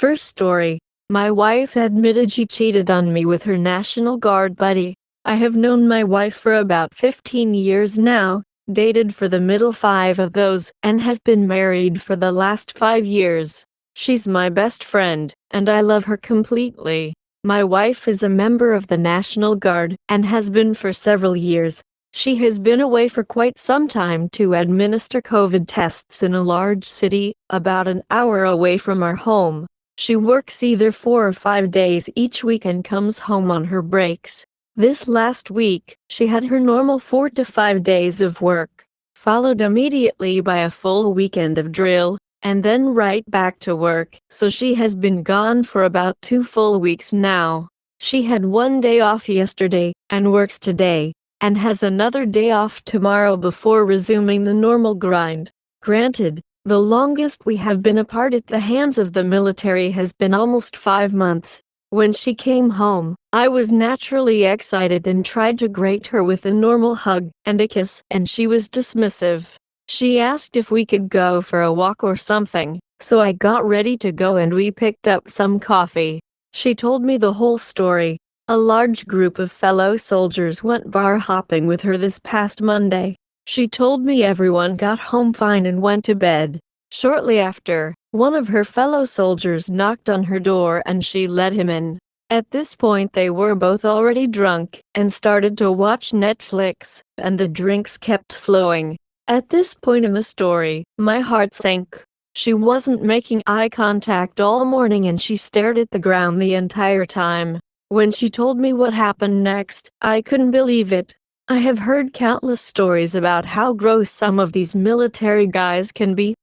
First story. My wife admitted she cheated on me with her National Guard buddy. I have known my wife for about 15 years now, dated for the middle 5 of those, and have been married for the last 5 years. She's my best friend, and I love her completely. My wife is a member of the National Guard, and has been for several years. She has been away for quite some time to administer COVID tests in a large city, about an hour away from our home. She works either 4 or 5 days each week and comes home on her breaks. This last week, she had her normal 4 to 5 days of work, followed immediately by a full weekend of drill, and then right back to work. So she has been gone for about 2 full weeks now. She had 1 day off yesterday, and works today, and has another day off tomorrow before resuming the normal grind. Granted, the longest we have been apart at the hands of the military has been almost 5 months. When she came home, I was naturally excited and tried to greet her with a normal hug and a kiss, and she was dismissive. She asked if we could go for a walk or something, so I got ready to go and we picked up some coffee. She told me the whole story. A large group of fellow soldiers went bar hopping with her this past Monday. She told me everyone got home fine and went to bed. Shortly after, one of her fellow soldiers knocked on her door and she let him in. At this point they were both already drunk and started to watch Netflix, and the drinks kept flowing. At this point in the story, my heart sank. She wasn't making eye contact all morning and she stared at the ground the entire time. When she told me what happened next, I couldn't believe it. I have heard countless stories about how gross some of these military guys can be,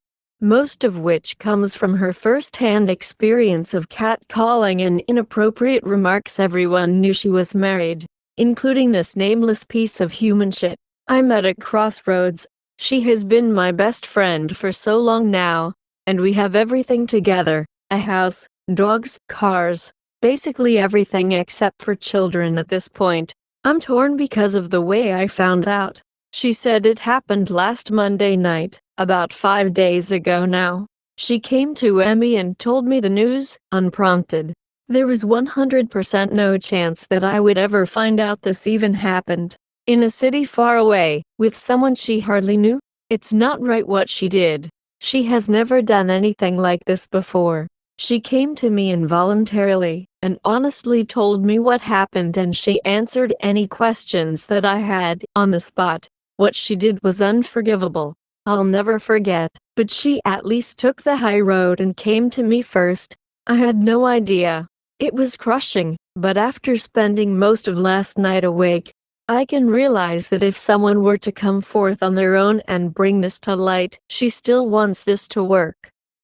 most of which comes from her first-hand experience of catcalling and inappropriate remarks. Everyone knew she was married, including this nameless piece of human shit. I'm at a crossroads. She has been my best friend for so long now, and we have everything together: a house, dogs, cars, basically everything except for children at this point. I'm torn because of the way I found out. She said it happened last Monday night, about 5 days ago now. She came to Emmy and told me the news, unprompted. There was 100% no chance that I would ever find out this even happened. In a city far away, with someone she hardly knew? It's not right what she did. She has never done anything like this before. She came to me involuntarily, and honestly told me what happened, and she answered any questions that I had on the spot. What she did was unforgivable. I'll never forget, but she at least took the high road and came to me first. I had no idea. It was crushing, but after spending most of last night awake, I can realize that if someone were to come forth on their own and bring this to light, she still wants this to work.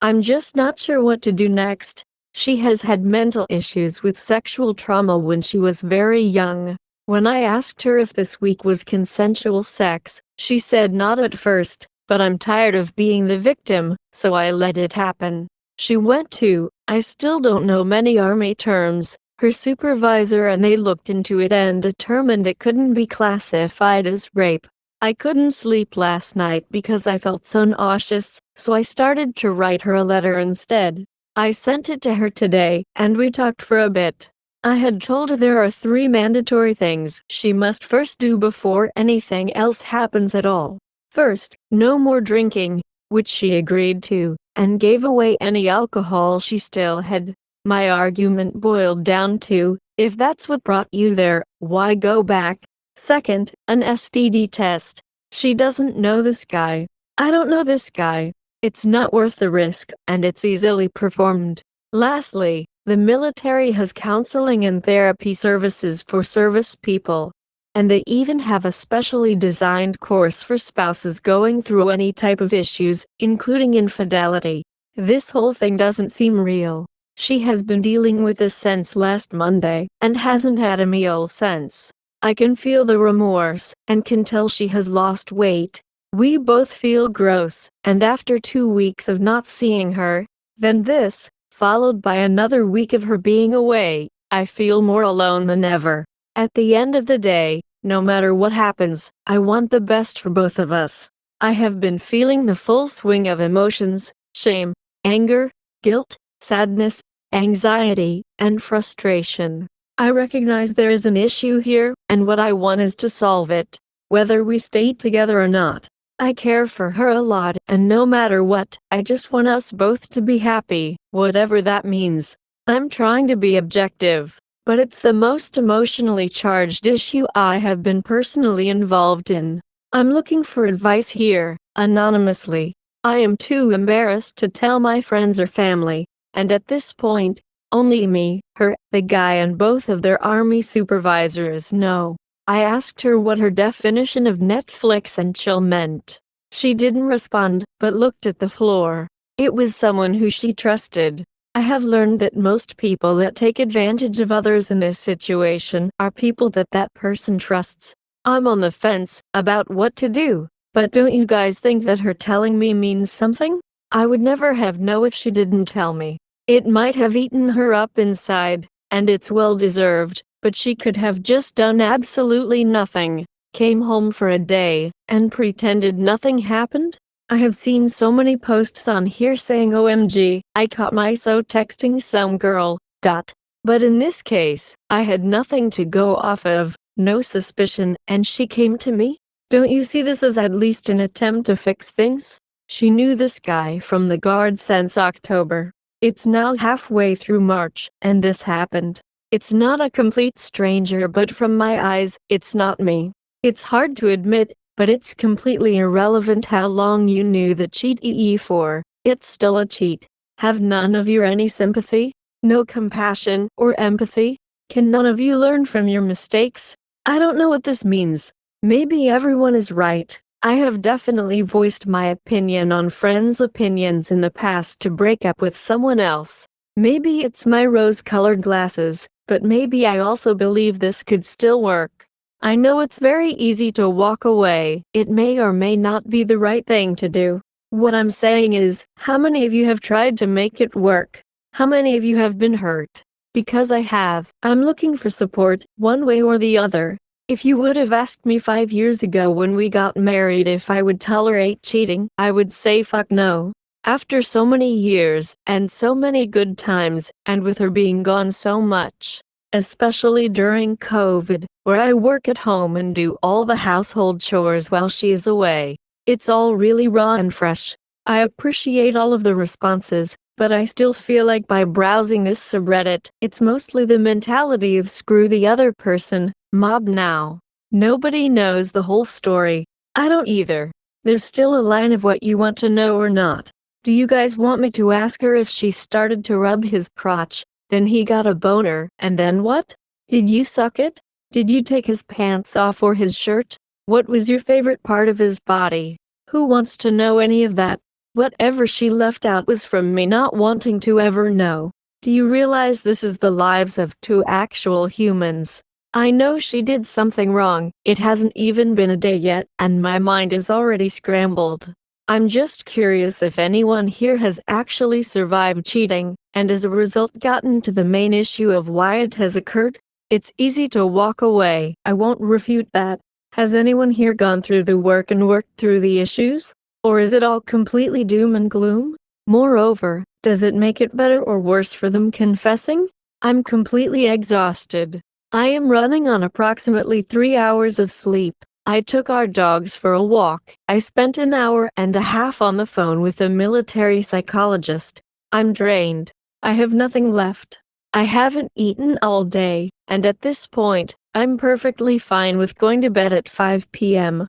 I'm just not sure what to do next. She has had mental issues with sexual trauma when she was very young. When I asked her if this week was consensual sex, she said not at first, but I'm tired of being the victim, so I let it happen. She went to, I still don't know many Army terms, her supervisor, and they looked into it and determined it couldn't be classified as rape. I couldn't sleep last night because I felt so nauseous, so I started to write her a letter instead. I sent it to her today, and we talked for a bit. I had told her there are 3 mandatory things she must first do before anything else happens at all. First, no more drinking, which she agreed to, and gave away any alcohol she still had. My argument boiled down to, if that's what brought you there, why go back? Second, an STD test. She doesn't know this guy. I don't know this guy. It's not worth the risk, and it's easily performed. Lastly, the military has counseling and therapy services for service people, and they even have a specially designed course for spouses going through any type of issues, including infidelity. This whole thing doesn't seem real. She has been dealing with this since last Monday, and hasn't had a meal since. I can feel the remorse, and can tell she has lost weight. We both feel gross, and after 2 weeks of not seeing her, then this, followed by another week of her being away, I feel more alone than ever. At the end of the day, no matter what happens, I want the best for both of us. I have been feeling the full swing of emotions: shame, anger, guilt, sadness, anxiety, and frustration. I recognize there is an issue here, and what I want is to solve it, whether we stay together or not. I care for her a lot, and no matter what, I just want us both to be happy, whatever that means. I'm trying to be objective, but it's the most emotionally charged issue I have been personally involved in. I'm looking for advice here, anonymously. I am too embarrassed to tell my friends or family, and at this point, only me, her, the guy and both of their army supervisors know. I asked her what her definition of Netflix and chill meant. She didn't respond, but looked at the floor. It was someone who she trusted. I have learned that most people that take advantage of others in this situation are people that person trusts. I'm on the fence about what to do, but don't you guys think that her telling me means something? I would never have known if she didn't tell me. It might have eaten her up inside, and it's well deserved, but she could have just done absolutely nothing, came home for a day, and pretended nothing happened. I have seen so many posts on here saying OMG, I caught myself texting some girl, ... But in this case, I had nothing to go off of, no suspicion, and she came to me? Don't you see this as at least an attempt to fix things? She knew this guy from the Guard since October. It's now halfway through March, and this happened. It's not a complete stranger, but from my eyes, it's not me. It's hard to admit, but it's completely irrelevant how long you knew the cheat for. It's still a cheat. Have none of you any sympathy? No compassion or empathy? Can none of you learn from your mistakes? I don't know what this means. Maybe everyone is right. I have definitely voiced my opinion on friends' opinions in the past to break up with someone else. Maybe it's my rose-colored glasses, but maybe I also believe this could still work. I know it's very easy to walk away. It may or may not be the right thing to do. What I'm saying is, how many of you have tried to make it work? How many of you have been hurt? Because I have. I'm looking for support, one way or the other. If you would have asked me 5 years ago when we got married if I would tolerate cheating, I would say fuck no. After so many years, and so many good times, and with her being gone so much, especially during COVID, where I work at home and do all the household chores while she is away, it's all really raw and fresh. I appreciate all of the responses, but I still feel like by browsing this subreddit, it's mostly the mentality of screw the other person, mob now. Nobody knows the whole story. I don't either. There's still a line of what you want to know or not. Do you guys want me to ask her if she started to rub his crotch, then he got a boner, and then what? Did you suck it? Did you take his pants off or his shirt? What was your favorite part of his body? Who wants to know any of that? Whatever she left out was from me not wanting to ever know. Do you realize this is the lives of 2 actual humans? I know she did something wrong. It hasn't even been a day yet, and my mind is already scrambled. I'm just curious if anyone here has actually survived cheating, and as a result gotten to the main issue of why it has occurred. It's easy to walk away. I won't refute that. Has anyone here gone through the work and worked through the issues? Or is it all completely doom and gloom? Moreover, does it make it better or worse for them confessing? I'm completely exhausted. I am running on approximately 3 hours of sleep. I took our dogs for a walk. I spent an hour and a half on the phone with a military psychologist. I'm drained. I have nothing left. I haven't eaten all day, and at this point, I'm perfectly fine with going to bed at 5 p.m.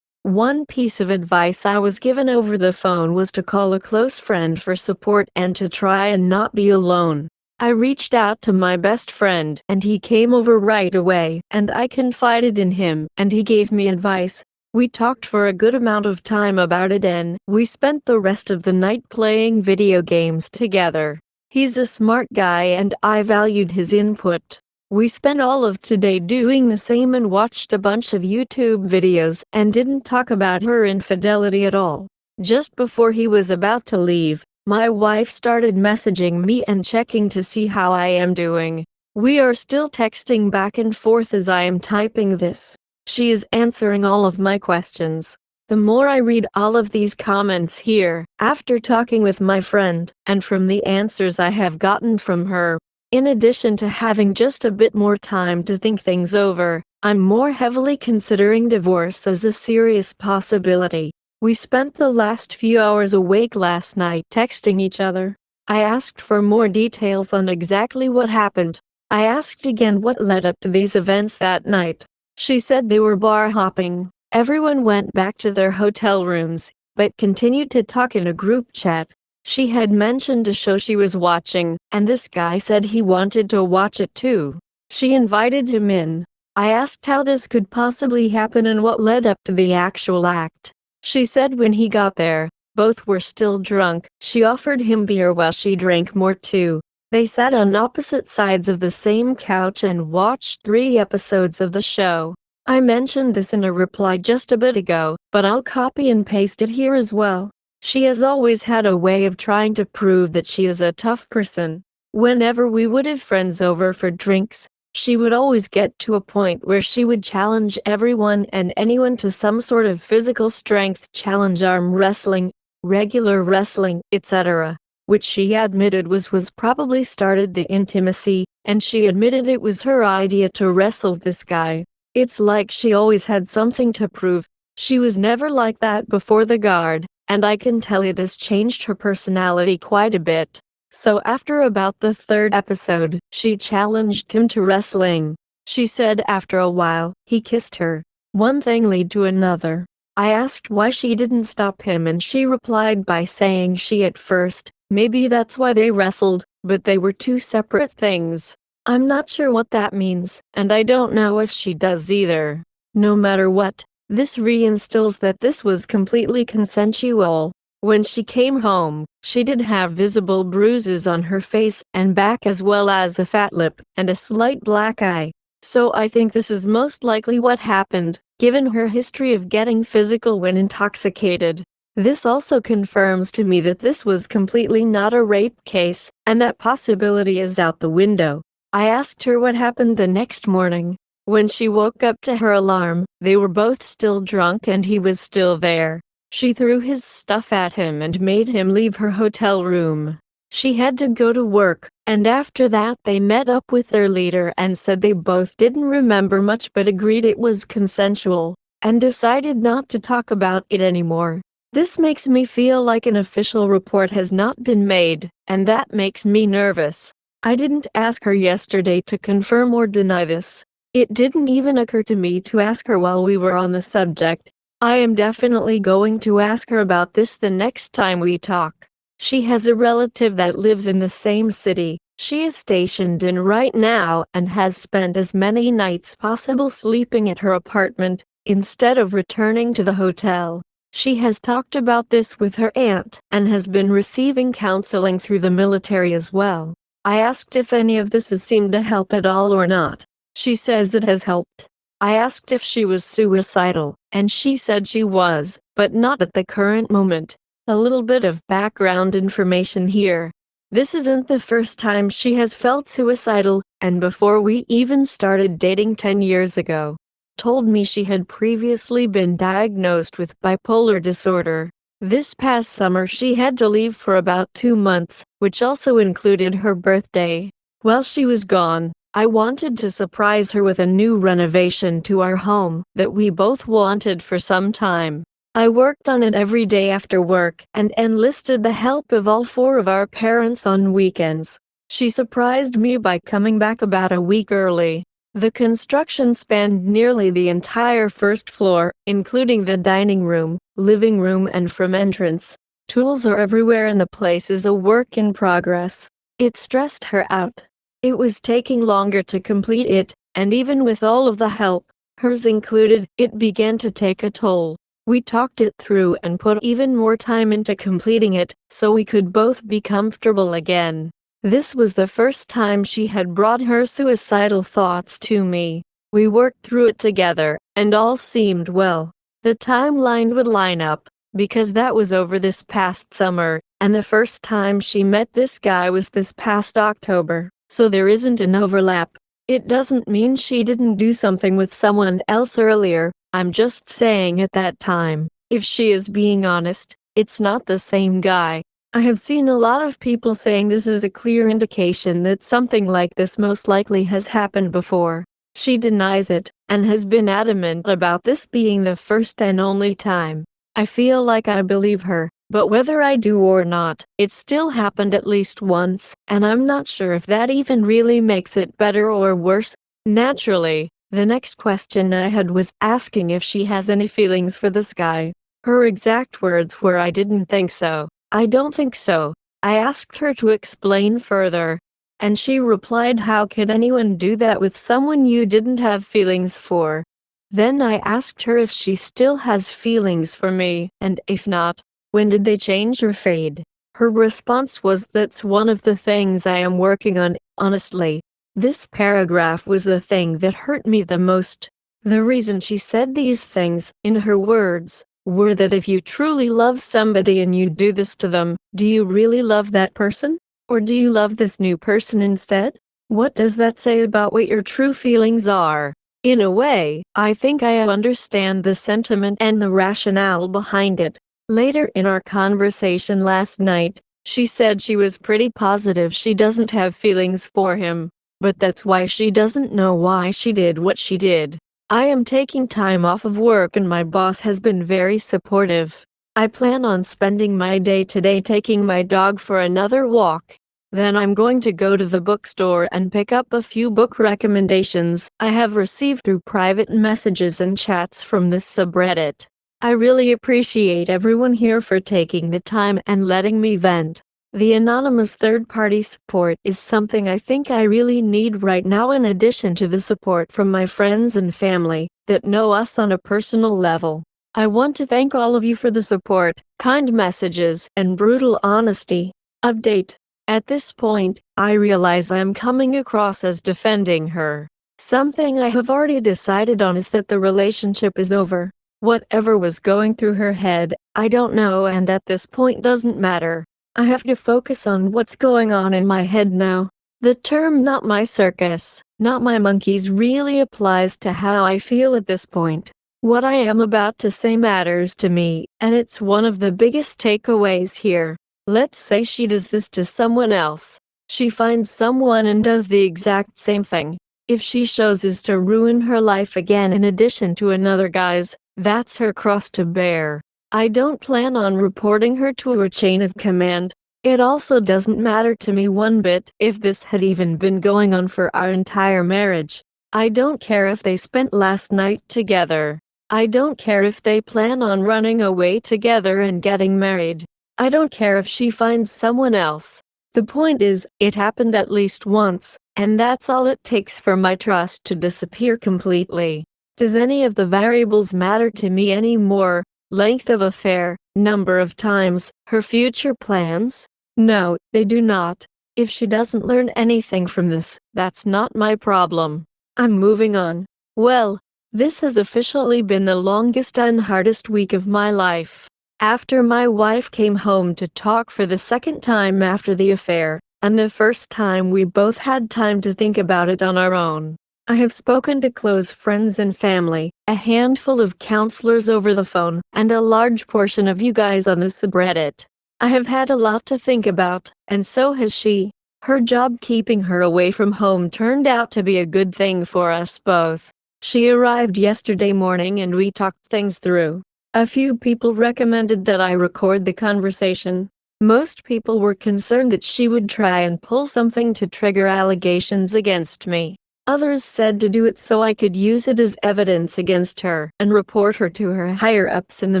One piece of advice I was given over the phone was to call a close friend for support and to try and not be alone. I reached out to my best friend and he came over right away, and I confided in him and he gave me advice. We talked for a good amount of time about it and we spent the rest of the night playing video games together. He's a smart guy and I valued his input. We spent all of today doing the same and watched a bunch of YouTube videos and didn't talk about her infidelity at all. Just before he was about to leave, my wife started messaging me and checking to see how I am doing. We are still texting back and forth as I am typing this. She is answering all of my questions. The more I read all of these comments here, after talking with my friend, and from the answers I have gotten from her, in addition to having just a bit more time to think things over, I'm more heavily considering divorce as a serious possibility. We spent the last few hours awake last night texting each other. I asked for more details on exactly what happened. I asked again what led up to these events that night. She said they were bar hopping. Everyone went back to their hotel rooms, but continued to talk in a group chat. She had mentioned a show she was watching, and this guy said he wanted to watch it too. She invited him in. I asked how this could possibly happen and what led up to the actual act. She said when he got there, both were still drunk. She offered him beer while she drank more too. They sat on opposite sides of the same couch and watched 3 episodes of the show. I mentioned this in a reply just a bit ago, but I'll copy and paste it here as well. She has always had a way of trying to prove that she is a tough person. Whenever we would have friends over for drinks, she would always get to a point where she would challenge everyone and anyone to some sort of physical strength challenge, arm wrestling, regular wrestling, etc., which she admitted was probably started the intimacy, and she admitted it was her idea to wrestle this guy. It's like she always had something to prove. She was never like that before the guard, and I can tell it has changed her personality quite a bit. So after about the 3rd episode, she challenged him to wrestling. She said after a while, he kissed her. One thing led to another. I asked why she didn't stop him and she replied by saying she at first, maybe that's why they wrestled, but they were 2 separate things. I'm not sure what that means, and I don't know if she does either. No matter what, this reinstills that this was completely consensual. When she came home, she did have visible bruises on her face and back as well as a fat lip and a slight black eye. So I think this is most likely what happened, given her history of getting physical when intoxicated. This also confirms to me that this was completely not a rape case, and that possibility is out the window. I asked her what happened the next morning. When she woke up to her alarm, they were both still drunk and he was still there. She threw his stuff at him and made him leave her hotel room. She had to go to work, and after that they met up with their leader and said they both didn't remember much but agreed it was consensual, and decided not to talk about it anymore. This makes me feel like an official report has not been made, and that makes me nervous. I didn't ask her yesterday to confirm or deny this. It didn't even occur to me to ask her while we were on the subject. I am definitely going to ask her about this the next time we talk. She has a relative that lives in the same city she is stationed in right now and has spent as many nights possible sleeping at her apartment, instead of returning to the hotel. She has talked about this with her aunt and has been receiving counseling through the military as well. I asked if any of this has seemed to help at all or not. She says it has helped. I asked if she was suicidal, and she said she was, but not at the current moment. A little bit of background information here. This isn't the first time she has felt suicidal, and before we even started dating 10 years ago, told me she had previously been diagnosed with bipolar disorder. This past summer she had to leave for about 2 months, which also included her birthday. While she was gone, I wanted to surprise her with a new renovation to our home that we both wanted for some time. I worked on it every day after work and enlisted the help of all 4 of our parents on weekends. She surprised me by coming back about a week early. The construction spanned nearly the entire first floor, including the dining room, living room and from entrance. Tools are everywhere and the place is a work in progress. It stressed her out. It was taking longer to complete it, and even with all of the help, hers included, it began to take a toll. We talked it through and put even more time into completing it, so we could both be comfortable again. This was the first time she had brought her suicidal thoughts to me. We worked through it together, and all seemed well. The timeline would line up, because that was over this past summer, and the first time she met this guy was this past October, so there isn't an overlap. It doesn't mean she didn't do something with someone else earlier, I'm just saying at that time, If she is being honest, it's not the same guy. I have seen a lot of people saying this is a clear indication that something like this most likely has happened before. She denies it, and has been adamant about this being the first and only time. I feel like I believe her, but whether I do or not, it still happened at least once, and I'm not sure if that even really makes it better or worse. Naturally, the next question I had was asking if she has any feelings for this guy. Her exact words were, "I didn't think so. I don't think so." I asked her to explain further, and she replied, "How could anyone do that with someone you didn't have feelings for?" Then I asked her if she still has feelings for me, and if not, when did they change or fade? Her response was, "That's one of the things I am working on." Honestly, this paragraph was the thing that hurt me the most. The reason she said these things, in her words, were that if you truly love somebody and you do this to them, do you really love that person? Or do you love this new person instead? What does that say about what your true feelings are? In a way, I think I understand the sentiment and the rationale behind it. Later in our conversation last night, she said she was pretty positive she doesn't have feelings for him, but that's why she doesn't know why she did what she did. I am taking time off of work and my boss has been very supportive. I plan on spending my day today taking my dog for another walk. Then I'm going to go to the bookstore and pick up a few book recommendations I have received through private messages and chats from this subreddit. I really appreciate everyone here for taking the time and letting me vent. The anonymous third-party support is something I think I really need right now, in addition to the support from my friends and family that know us on a personal level. I want to thank all of you for the support, kind messages, and brutal honesty. Update. At this point, I realize I am coming across as defending her. Something I have already decided on is that the relationship is over. Whatever was going through her head, I don't know, and at this point doesn't matter. I have to focus on what's going on in my head now. The term "not my circus, not my monkeys" really applies to how I feel at this point. What I am about to say matters to me, and it's one of the biggest takeaways here. Let's say she does this to someone else. She finds someone and does the exact same thing. If she chooses to ruin her life again in addition to another guy's, that's her cross to bear. I don't plan on reporting her to a chain of command. It also doesn't matter to me one bit if this had even been going on for our entire marriage. I don't care if they spent last night together. I don't care if they plan on running away together and getting married. I don't care if she finds someone else. The point is, it happened at least once, and that's all it takes for my trust to disappear completely. Does any of the variables matter to me anymore? Length of affair, number of times, her future plans? No, they do not. If she doesn't learn anything from this, that's not my problem. I'm moving on. Well, this has officially been the longest and hardest week of my life. After my wife came home to talk for the second time after the affair, and the first time we both had time to think about it on our own, I have spoken to close friends and family, a handful of counselors over the phone, and a large portion of you guys on the subreddit. I have had a lot to think about, and so has she. Her job keeping her away from home turned out to be a good thing for us both. She arrived yesterday morning and we talked things through. A few people recommended that I record the conversation. Most people were concerned that she would try and pull something to trigger allegations against me. Others said to do it so I could use it as evidence against her and report her to her higher-ups in the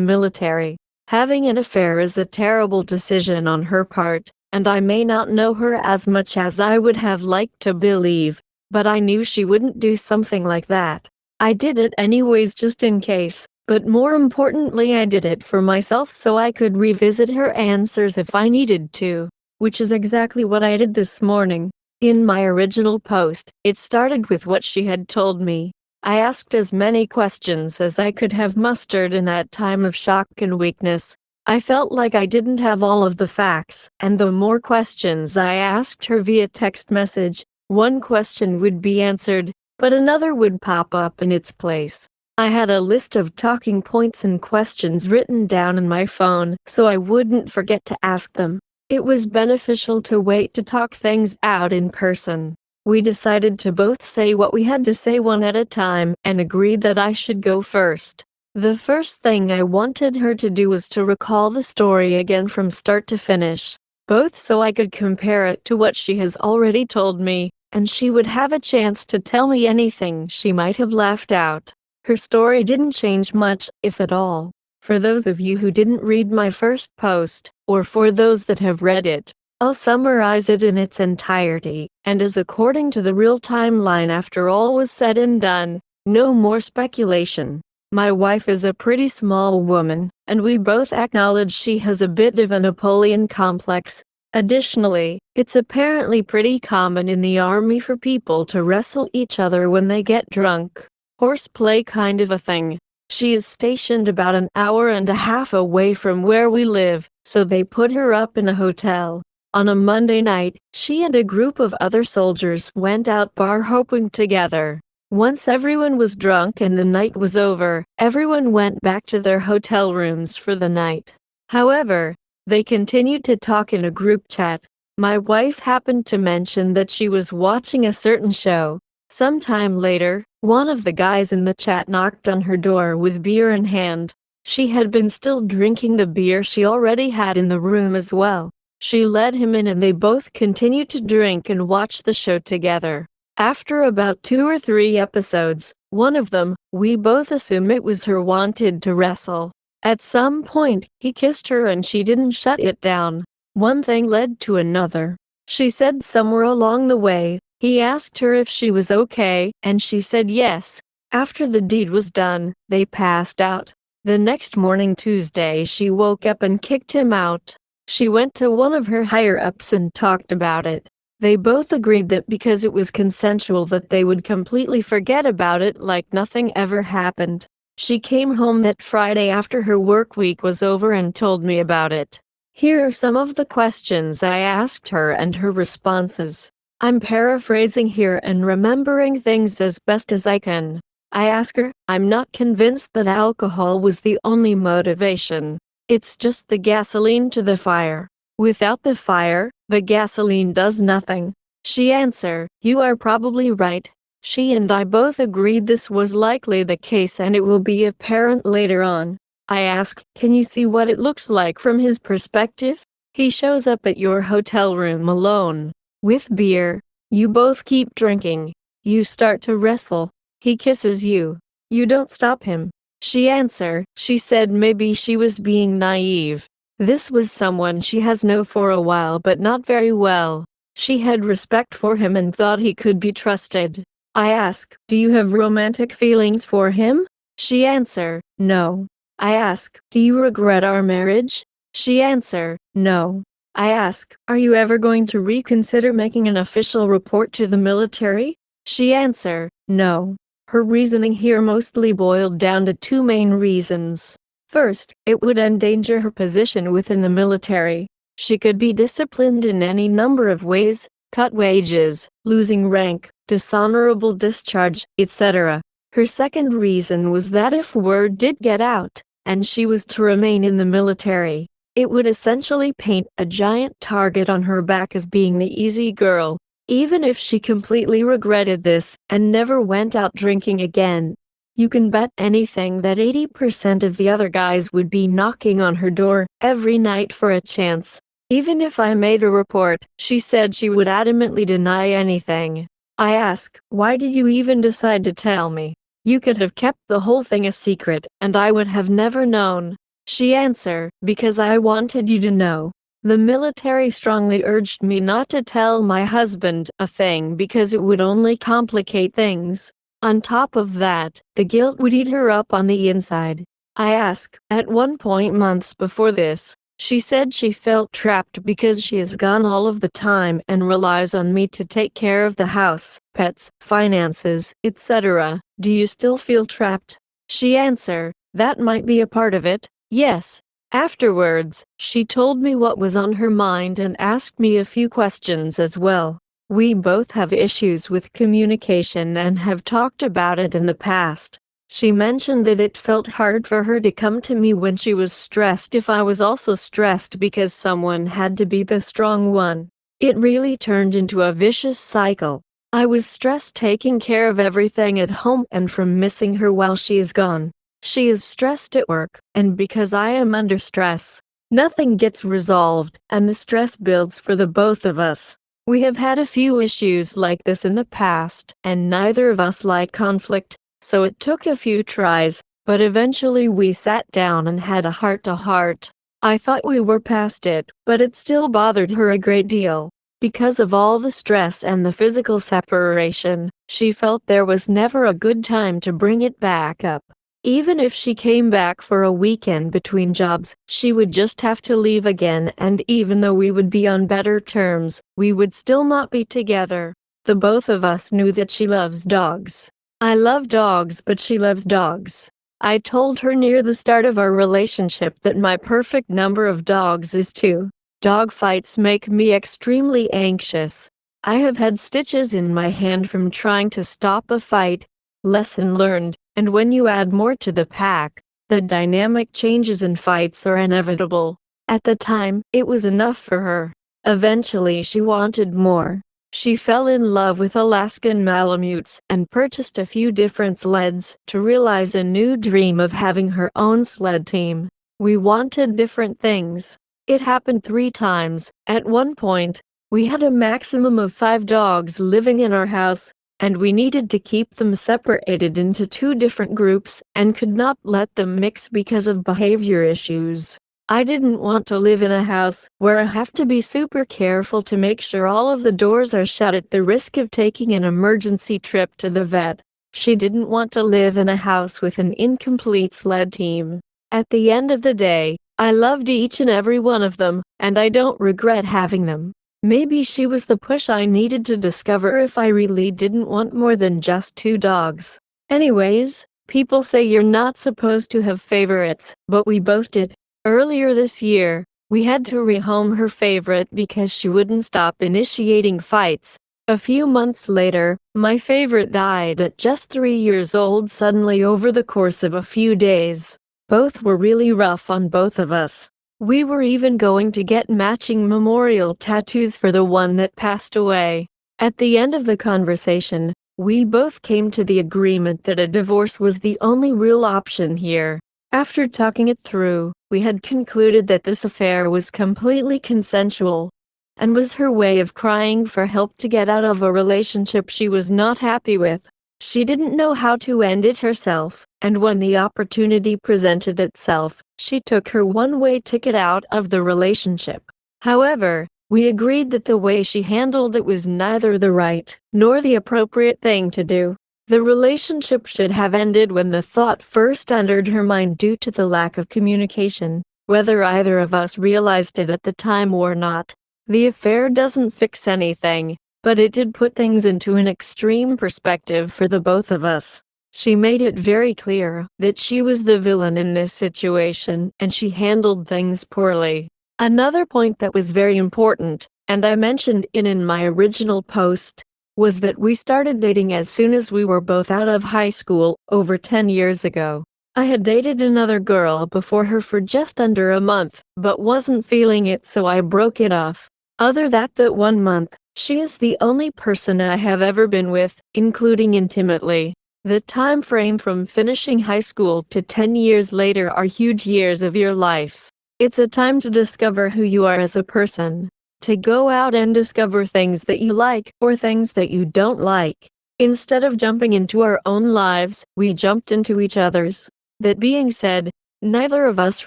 military. Having an affair is a terrible decision on her part, and I may not know her as much as I would have liked to believe, but I knew she wouldn't do something like that. I did it anyways just in case. But more importantly, I did it for myself so I could revisit her answers if I needed to, which is exactly what I did this morning. In my original post, it started with what she had told me. I asked as many questions as I could have mustered in that time of shock and weakness. I felt like I didn't have all of the facts, and the more questions I asked her via text message, one question would be answered, but another would pop up in its place. I had a list of talking points and questions written down in my phone so I wouldn't forget to ask them. It was beneficial to wait to talk things out in person. We decided to both say what we had to say one at a time and agreed that I should go first. The first thing I wanted her to do was to recall the story again from start to finish, both so I could compare it to what she has already told me, and she would have a chance to tell me anything she might have left out. Her story didn't change much, if at all. For those of you who didn't read my first post, or for those that have read it, I'll summarize it in its entirety, and as according to the real timeline after all was said and done. No more speculation. My wife is a pretty small woman, and we both acknowledge she has a bit of a Napoleon complex. Additionally, it's apparently pretty common in the army for people to wrestle each other when they get drunk. Horseplay kind of a thing. She is stationed about an hour and a half away from where we live, so they put her up in a hotel. On a Monday night, she and a group of other soldiers went out bar hopping together. Once everyone was drunk and the night was over, everyone went back to their hotel rooms for the night. However, they continued to talk in a group chat. My wife happened to mention that she was watching a certain show. Sometime later, one of the guys in the chat knocked on her door with beer in hand. She had been still drinking the beer she already had in the room as well. She let him in and they both continued to drink and watch the show together. After about 2 or 3 episodes, one of them, we both assume it was her, wanted to wrestle. At some point, he kissed her and she didn't shut it down. One thing led to another. She said somewhere along the way, he asked her if she was okay, and she said yes. After the deed was done, they passed out. The next morning, Tuesday, she woke up and kicked him out. She went to one of her higher-ups and talked about it. They both agreed that because it was consensual that they would completely forget about it like nothing ever happened. She came home that Friday after her work week was over and told me about it. Here are some of the questions I asked her and her responses. I'm paraphrasing here and remembering things as best as I can. I ask her, I'm not convinced that alcohol was the only motivation. It's just the gasoline to the fire. Without the fire, the gasoline does nothing. She answered, you are probably right. She and I both agreed this was likely the case and it will be apparent later on. I ask, can you see what it looks like from his perspective? He shows up at your hotel room alone. With beer. You both keep drinking. You start to wrestle. He kisses you. You don't stop him. She answered, she said maybe she was being naive. This was someone she has known for a while but not very well. She had respect for him and thought he could be trusted. I ask, do you have romantic feelings for him? She answered, no. I ask, do you regret our marriage? She answered, no. I ask, are you ever going to reconsider making an official report to the military? She answered, no. Her reasoning here mostly boiled down to 2 main reasons. First, it would endanger her position within the military. She could be disciplined in any number of ways, cut wages, losing rank, dishonorable discharge, etc. Her second reason was that if word did get out, and she was to remain in the military, it would essentially paint a giant target on her back as being the easy girl, even if she completely regretted this and never went out drinking again. You can bet anything that 80% of the other guys would be knocking on her door every night for a chance. Even if I made a report, she said she would adamantly deny anything. I ask, why did you even decide to tell me? You could have kept the whole thing a secret, and I would have never known. She answered, because I wanted you to know. The military strongly urged me not to tell my husband a thing because it would only complicate things. On top of that, the guilt would eat her up on the inside. I ask, at one point months before this, she said she felt trapped because she has gone all of the time and relies on me to take care of the house, pets, finances, etc. Do you still feel trapped? She answered, that might be a part of it. Yes. Afterwards, she told me what was on her mind and asked me a few questions as well. We both have issues with communication and have talked about it in the past. She mentioned that it felt hard for her to come to me when she was stressed if I was also stressed because someone had to be the strong one. It really turned into a vicious cycle. I was stressed taking care of everything at home and from missing her while she is gone. She is stressed at work, and because I am under stress, nothing gets resolved, and the stress builds for the both of us. We have had a few issues like this in the past, and neither of us like conflict, so it took a few tries, but eventually we sat down and had a heart-to-heart. I thought we were past it, but it still bothered her a great deal. Because of all the stress and the physical separation, she felt there was never a good time to bring it back up. Even if she came back for a weekend between jobs, she would just have to leave again, and even though we would be on better terms, we would still not be together. The both of us knew that she loves dogs. I love dogs, but she loves dogs. I told her near the start of our relationship that my perfect number of dogs is 2. Dog fights make me extremely anxious. I have had stitches in my hand from trying to stop a fight. Lesson learned. And when you add more to the pack, the dynamic changes and fights are inevitable. At the time, it was enough for her. Eventually she wanted more. She fell in love with Alaskan Malamutes and purchased a few different sleds to realize a new dream of having her own sled team. We wanted different things. It happened 3 times. At one point, we had a maximum of 5 dogs living in our house, and we needed to keep them separated into 2 different groups and could not let them mix because of behavior issues. I didn't want to live in a house where I have to be super careful to make sure all of the doors are shut at the risk of taking an emergency trip to the vet. She didn't want to live in a house with an incomplete sled team. At the end of the day, I loved each and every one of them, and I don't regret having them. Maybe she was the push I needed to discover if I really didn't want more than just 2 dogs. Anyways, people say you're not supposed to have favorites, but we both did. Earlier this year, we had to rehome her favorite because she wouldn't stop initiating fights. A few months later, my favorite died at just 3 years old suddenly over the course of a few days. Both were really rough on both of us. We were even going to get matching memorial tattoos for the one that passed away. At the end of the conversation, we both came to the agreement that a divorce was the only real option here. After talking it through, we had concluded that this affair was completely consensual, and was her way of crying for help to get out of a relationship she was not happy with. She didn't know how to end it herself, and when the opportunity presented itself, she took her one-way ticket out of the relationship. However, we agreed that the way she handled it was neither the right nor the appropriate thing to do. The relationship should have ended when the thought first entered her mind due to the lack of communication, whether either of us realized it at the time or not. The affair doesn't fix anything, but it did put things into an extreme perspective for the both of us. She made it very clear that she was the villain in this situation, and she handled things poorly. Another point that was very important, and I mentioned it in my original post, was that we started dating as soon as we were both out of high school, over 10 years ago. I had dated another girl before her for just under a month, but wasn't feeling it, so I broke it off. Other than that 1 month, she is the only person I have ever been with, including intimately. The time frame from finishing high school to 10 years later are huge years of your life. It's a time to discover who you are as a person, to go out and discover things that you like or things that you don't like. Instead of jumping into our own lives, we jumped into each other's. That being said, neither of us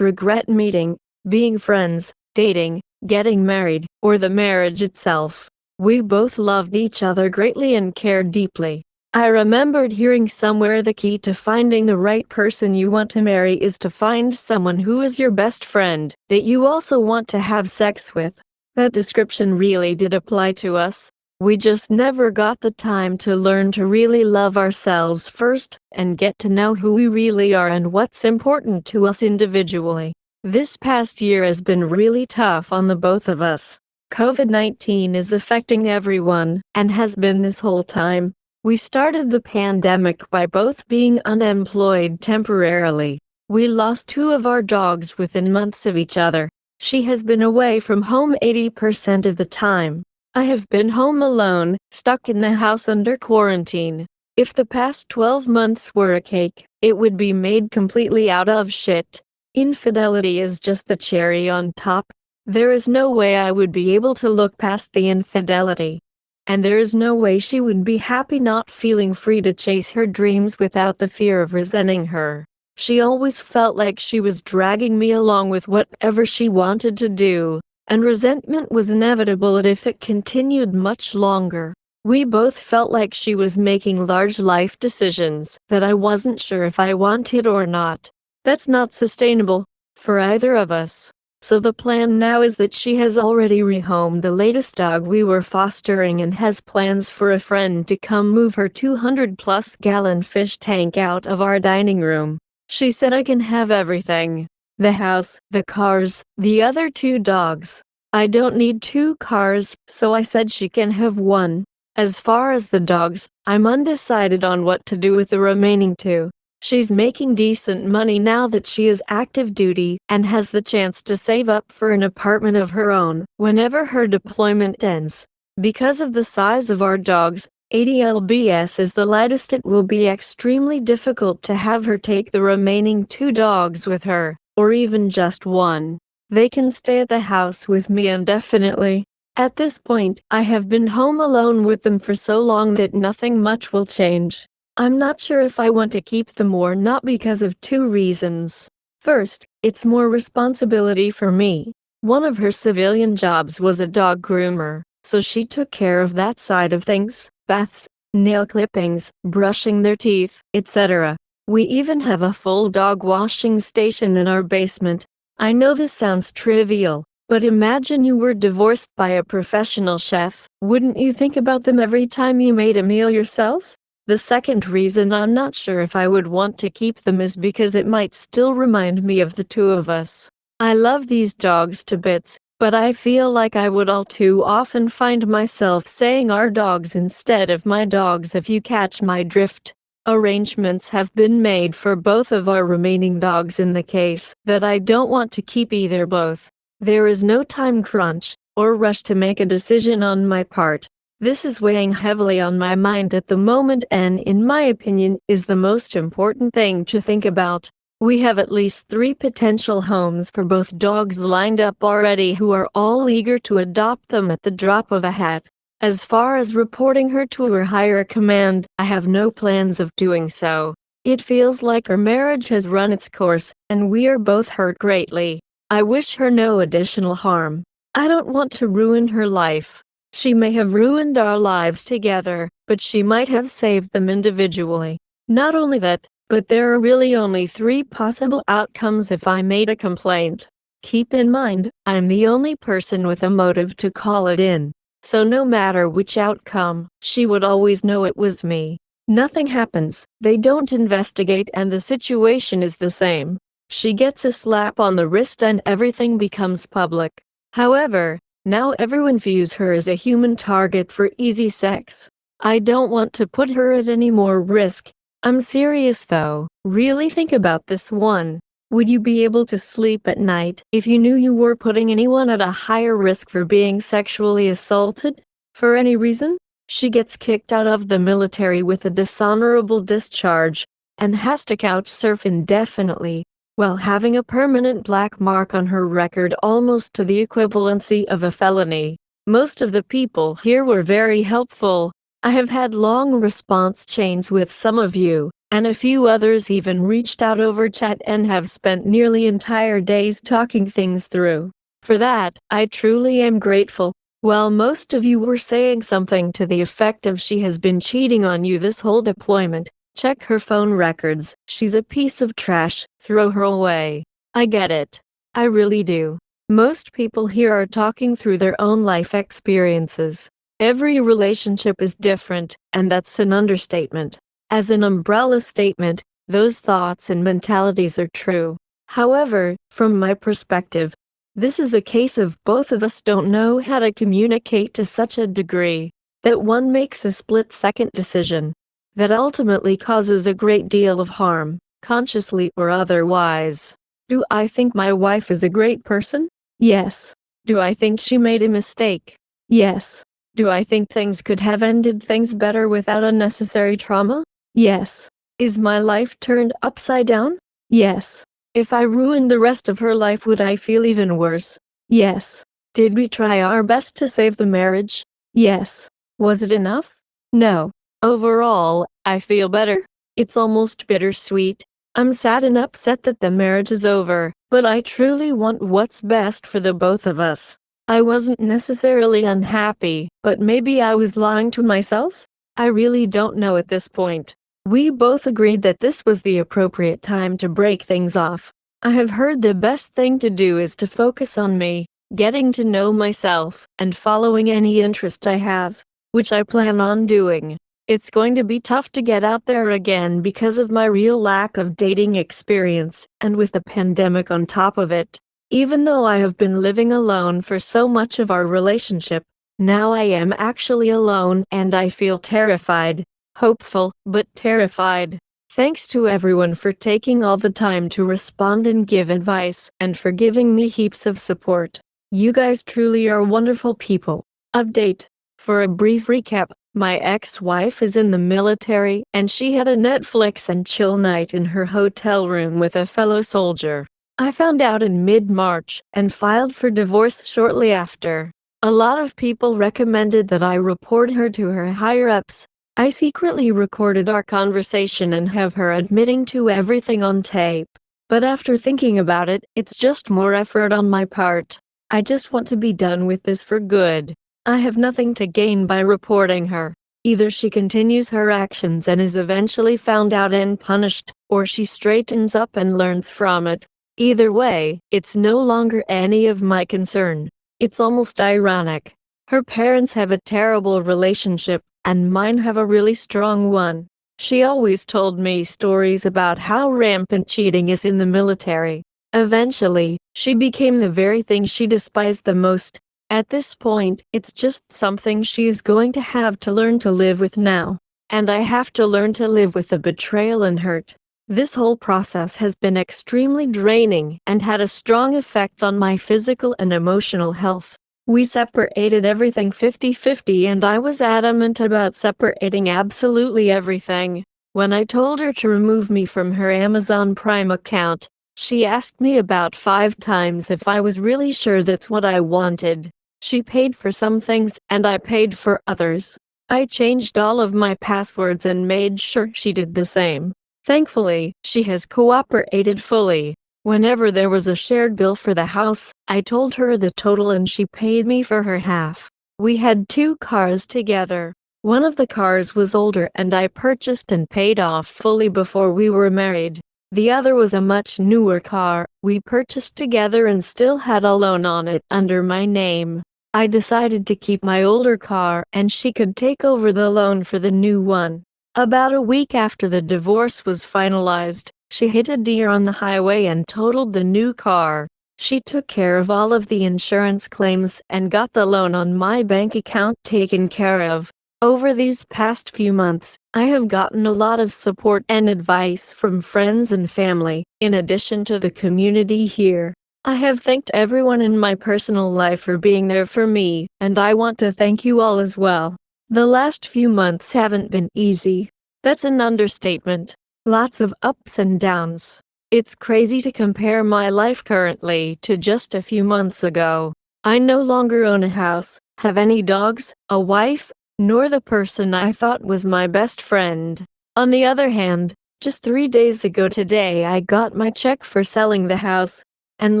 regret meeting, being friends, dating, getting married, or the marriage itself. We both loved each other greatly and cared deeply. I remembered hearing somewhere the key to finding the right person you want to marry is to find someone who is your best friend, that you also want to have sex with. That description really did apply to us. We just never got the time to learn to really love ourselves first, and get to know who we really are and what's important to us individually. This past year has been really tough on the both of us. COVID-19 is affecting everyone, and has been this whole time. We started the pandemic by both being unemployed temporarily. We lost two of our dogs within months of each other. She has been away from home 80% of the time. I have been home alone, stuck in the house under quarantine. If the past 12 months were a cake, it would be made completely out of shit. Infidelity is just the cherry on top. There is no way I would be able to look past the infidelity. And there is no way she would be happy not feeling free to chase her dreams without the fear of resenting her. She always felt like she was dragging me along with whatever she wanted to do, and resentment was inevitable if it continued much longer. We both felt like she was making large life decisions that I wasn't sure if I wanted or not. That's not sustainable for either of us. So the plan now is that she has already rehomed the latest dog we were fostering and has plans for a friend to come move her 200+ gallon fish tank out of our dining room. She said I can have everything. The house, the cars, the other two dogs. I don't need two cars, so I said she can have one. As far as the dogs, I'm undecided on what to do with the remaining two. She's making decent money now that she is active duty and has the chance to save up for an apartment of her own whenever her deployment ends. Because of the size of our dogs, 80 lbs is the lightest. It will be extremely difficult to have her take the remaining two dogs with her, or even just one. They can stay at the house with me indefinitely. At this point, I have been home alone with them for so long that nothing much will change. I'm not sure if I want to keep them or not because of two reasons. First, it's more responsibility for me. One of her civilian jobs was a dog groomer, so she took care of that side of things, baths, nail clippings, brushing their teeth, etc. We even have a full dog washing station in our basement. I know this sounds trivial, but imagine you were divorced by a professional chef. Wouldn't you think about them every time you made a meal yourself? The second reason I'm not sure if I would want to keep them is because it might still remind me of the two of us. I love these dogs to bits, but I feel like I would all too often find myself saying our dogs instead of my dogs, if you catch my drift. Arrangements have been made for both of our remaining dogs in the case that I don't want to keep either both. There is no time crunch or rush to make a decision on my part. This is weighing heavily on my mind at the moment and, in my opinion, is the most important thing to think about. We have at least 3 potential homes for both dogs lined up already who are all eager to adopt them at the drop of a hat. As far as reporting her to her higher command, I have no plans of doing so. It feels like our marriage has run its course, and we are both hurt greatly. I wish her no additional harm. I don't want to ruin her life. She may have ruined our lives together, but she might have saved them individually. Not only that, but there are really only 3 possible outcomes if I made a complaint. Keep in mind, I'm the only person with a motive to call it in. So no matter which outcome, she would always know it was me. Nothing happens, they don't investigate, and the situation is the same. She gets a slap on the wrist and everything becomes public. However, now everyone views her as a human target for easy sex. I don't want to put her at any more risk. I'm serious though. Really think about this one. Would you be able to sleep at night if you knew you were putting anyone at a higher risk for being sexually assaulted? For any reason? She gets kicked out of the military with a dishonorable discharge and has to couch surf indefinitely, while having a permanent black mark on her record almost to the equivalency of a felony. Most of the people here were very helpful. I have had long response chains with some of you, and a few others even reached out over chat and have spent nearly entire days talking things through. For that, I truly am grateful. While most of you were saying something to the effect of she has been cheating on you this whole deployment, check her phone records, she's a piece of trash, throw her away. I get it. I really do. Most people here are talking through their own life experiences. Every relationship is different, and that's an understatement. As an umbrella statement, those thoughts and mentalities are true. However, from my perspective, this is a case of both of us don't know how to communicate to such a degree that one makes a split-second decision that ultimately causes a great deal of harm, consciously or otherwise. Do I think my wife is a great person? Yes. Do I think she made a mistake? Yes. Do I think things could have ended things better without unnecessary trauma? Yes. Is my life turned upside down? Yes. If I ruined the rest of her life, would I feel even worse? Yes. Did we try our best to save the marriage? Yes. Was it enough? No. Overall, I feel better. It's almost bittersweet. I'm sad and upset that the marriage is over, but I truly want what's best for the both of us. I wasn't necessarily unhappy, but maybe I was lying to myself? I really don't know at this point. We both agreed that this was the appropriate time to break things off. I have heard the best thing to do is to focus on me, getting to know myself, and following any interest I have, which I plan on doing. It's going to be tough to get out there again because of my real lack of dating experience, and with the pandemic on top of it. Even though I have been living alone for so much of our relationship, now I am actually alone and I feel terrified. Hopeful, but terrified. Thanks to everyone for taking all the time to respond and give advice, and for giving me heaps of support. You guys truly are wonderful people. Update. For a brief recap, my ex-wife is in the military, and she had a Netflix and chill night in her hotel room with a fellow soldier. I found out in mid-March, and filed for divorce shortly after. A lot of people recommended that I report her to her higher-ups. I secretly recorded our conversation and have her admitting to everything on tape. But after thinking about it, it's just more effort on my part. I just want to be done with this for good. I have nothing to gain by reporting her. Either she continues her actions and is eventually found out and punished, or she straightens up and learns from it. Either way, it's no longer any of my concern. It's almost ironic. Her parents have a terrible relationship, and mine have a really strong one. She always told me stories about how rampant cheating is in the military. Eventually, she became the very thing she despised the most. At this point, it's just something she is going to have to learn to live with now. And I have to learn to live with the betrayal and hurt. This whole process has been extremely draining and had a strong effect on my physical and emotional health. We separated everything 50-50, and I was adamant about separating absolutely everything. When I told her to remove me from her Amazon Prime account, she asked me about 5 times if I was really sure that's what I wanted. She paid for some things, and I paid for others. I changed all of my passwords and made sure she did the same. Thankfully, she has cooperated fully. Whenever there was a shared bill for the house, I told her the total and she paid me for her half. We had 2 cars together. One of the cars was older and I purchased and paid off fully before we were married. The other was a much newer car we purchased together and still had a loan on it under my name. I decided to keep my older car and she could take over the loan for the new one. About a week after the divorce was finalized, she hit a deer on the highway and totaled the new car. She took care of all of the insurance claims and got the loan on my bank account taken care of. Over these past few months, I have gotten a lot of support and advice from friends and family, in addition to the community here. I have thanked everyone in my personal life for being there for me, and I want to thank you all as well. The last few months haven't been easy. That's an understatement. Lots of ups and downs. It's crazy to compare my life currently to just a few months ago. I no longer own a house, have any dogs, a wife, nor the person I thought was my best friend. On the other hand, just 3 days ago today I got my check for selling the house, and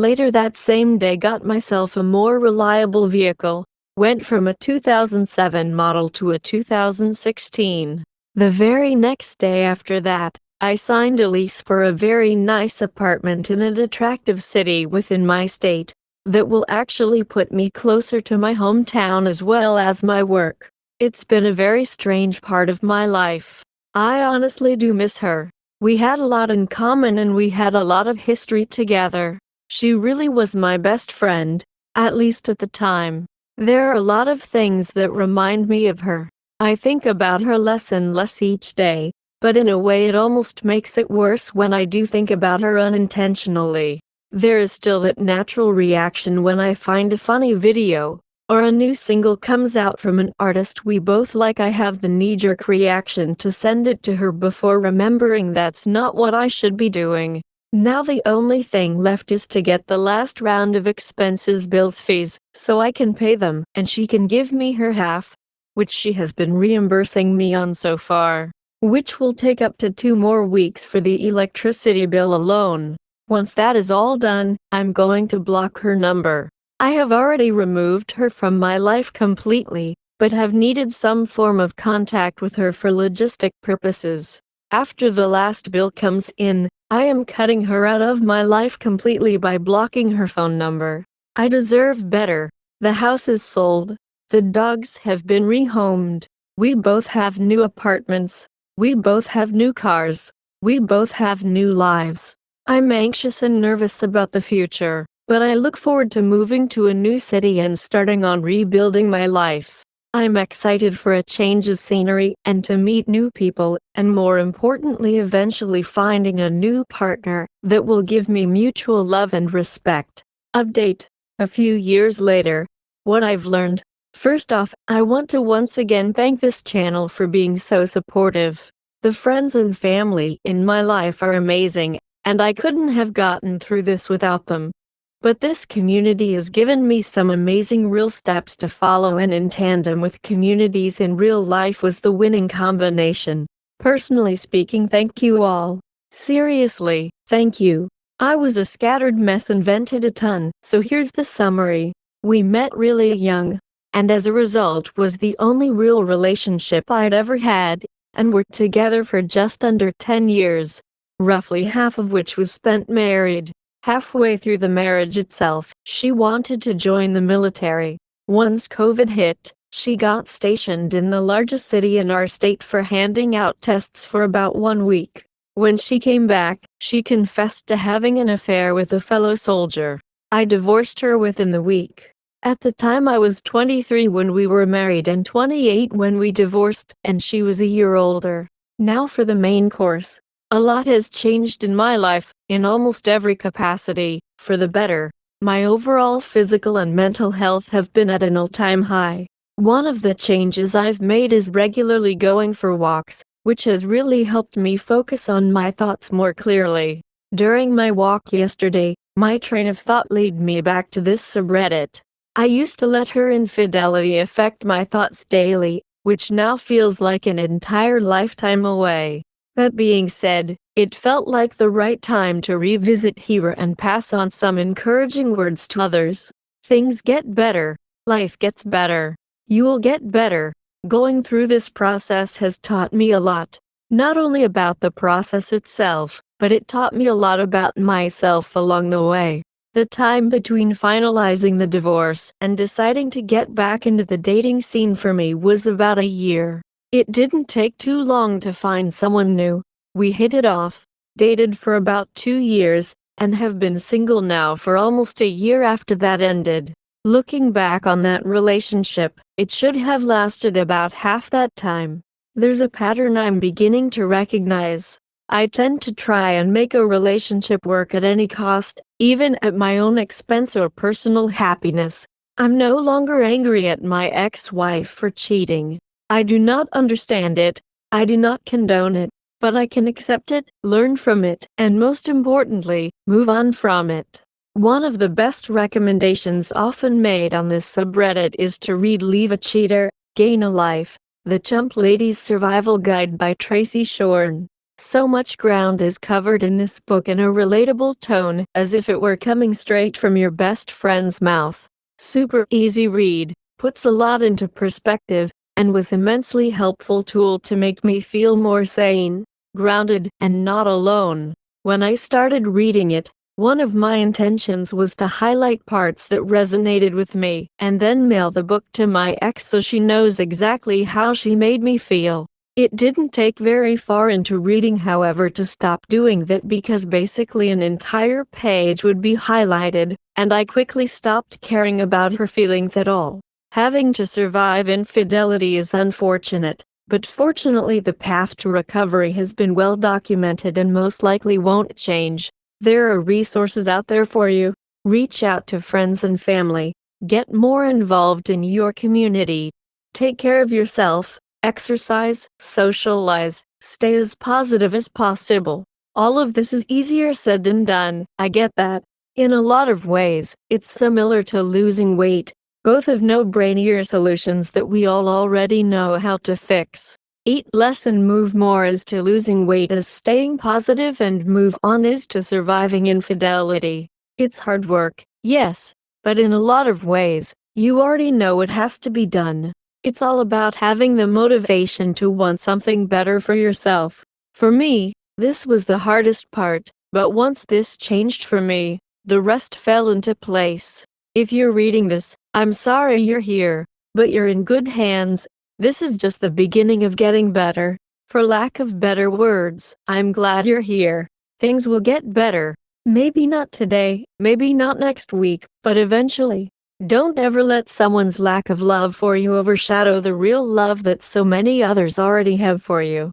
later that same day got myself a more reliable vehicle. Went from a 2007 model to a 2016. The very next day after that, I signed a lease for a very nice apartment in an attractive city within my state that will actually put me closer to my hometown as well as my work. It's been a very strange part of my life. I honestly do miss her. We had a lot in common and we had a lot of history together. She really was my best friend, at least at the time. There are a lot of things that remind me of her. I think about her less and less each day, but in a way it almost makes it worse when I do think about her unintentionally. There is still that natural reaction when I find a funny video, or a new single comes out from an artist we both like. I have the knee-jerk reaction to send it to her before remembering that's not what I should be doing. Now the only thing left is to get the last round of expenses bills fees, so I can pay them and she can give me her half, which she has been reimbursing me on so far, which will take up to 2 more weeks for the electricity bill alone. Once that is all done, I'm going to block her number. I have already removed her from my life completely, but have needed some form of contact with her for logistic purposes. After the last bill comes in, I am cutting her out of my life completely by blocking her phone number. I deserve better. The house is sold. The dogs have been rehomed. We both have new apartments. We both have new cars. We both have new lives. I'm anxious and nervous about the future, but I look forward to moving to a new city and starting on rebuilding my life. I'm excited for a change of scenery and to meet new people, and more importantly, eventually finding a new partner that will give me mutual love and respect. Update. A few years later. What I've learned. First off, I want to once again thank this channel for being so supportive. The friends and family in my life are amazing, and I couldn't have gotten through this without them. But this community has given me some amazing real steps to follow, and in tandem with communities in real life was the winning combination. Personally speaking, thank you all. Seriously, thank you. I was a scattered mess and vented a ton, so here's the summary. We met really young, and as a result was the only real relationship I'd ever had, and were together for just under 10 years. Roughly half of which was spent married. Halfway through the marriage itself, she wanted to join the military. Once COVID hit, she got stationed in the largest city in our state for handing out tests for about 1 week. When she came back, she confessed to having an affair with a fellow soldier. I divorced her within the week. At the time I was 23 when we were married and 28 when we divorced, and she was a year older. Now for the main course. A lot has changed in my life, in almost every capacity, for the better. My overall physical and mental health have been at an all-time high. One of the changes I've made is regularly going for walks, which has really helped me focus on my thoughts more clearly. During my walk yesterday, my train of thought led me back to this subreddit. I used to let her infidelity affect my thoughts daily, which now feels like an entire lifetime away. That being said, it felt like the right time to revisit Hira and pass on some encouraging words to others. Things get better. Life gets better. You will get better. Going through this process has taught me a lot. Not only about the process itself, but it taught me a lot about myself along the way. The time between finalizing the divorce and deciding to get back into the dating scene for me was about a year. It didn't take too long to find someone new. We hit it off, dated for about 2 years, and have been single now for almost a year after that ended. Looking back on that relationship, it should have lasted about half that time. There's a pattern I'm beginning to recognize. I tend to try and make a relationship work at any cost, even at my own expense or personal happiness. I'm no longer angry at my ex-wife for cheating. I do not understand it, I do not condone it, but I can accept it, learn from it, and most importantly, move on from it. One of the best recommendations often made on this subreddit is to read Leave a Cheater, Gain a Life, The Chump Lady's Survival Guide by Tracy Shorn. So much ground is covered in this book in a relatable tone, as if it were coming straight from your best friend's mouth. Super easy read, puts a lot into perspective, and was immensely helpful tool to make me feel more sane, grounded, and not alone. When I started reading it, one of my intentions was to highlight parts that resonated with me, and then mail the book to my ex so she knows exactly how she made me feel. It didn't take very far into reading, however, to stop doing that because basically an entire page would be highlighted, and I quickly stopped caring about her feelings at all. Having to survive infidelity is unfortunate, but fortunately the path to recovery has been well documented and most likely won't change. There are resources out there for you. Reach out to friends and family. Get more involved in your community. Take care of yourself, exercise, socialize, stay as positive as possible. All of this is easier said than done, I get that. In a lot of ways, it's similar to losing weight. Both have no-brainer solutions that we all already know how to fix. Eat less and move more is to losing weight as staying positive and move on is to surviving infidelity. It's hard work, yes, but in a lot of ways, you already know it has to be done. It's all about having the motivation to want something better for yourself. For me, this was the hardest part, but once this changed for me, the rest fell into place. If you're reading this, I'm sorry you're here, but you're in good hands. This is just the beginning of getting better. For lack of better words, I'm glad you're here. Things will get better. Maybe not today, maybe not next week, but eventually. Don't ever let someone's lack of love for you overshadow the real love that so many others already have for you.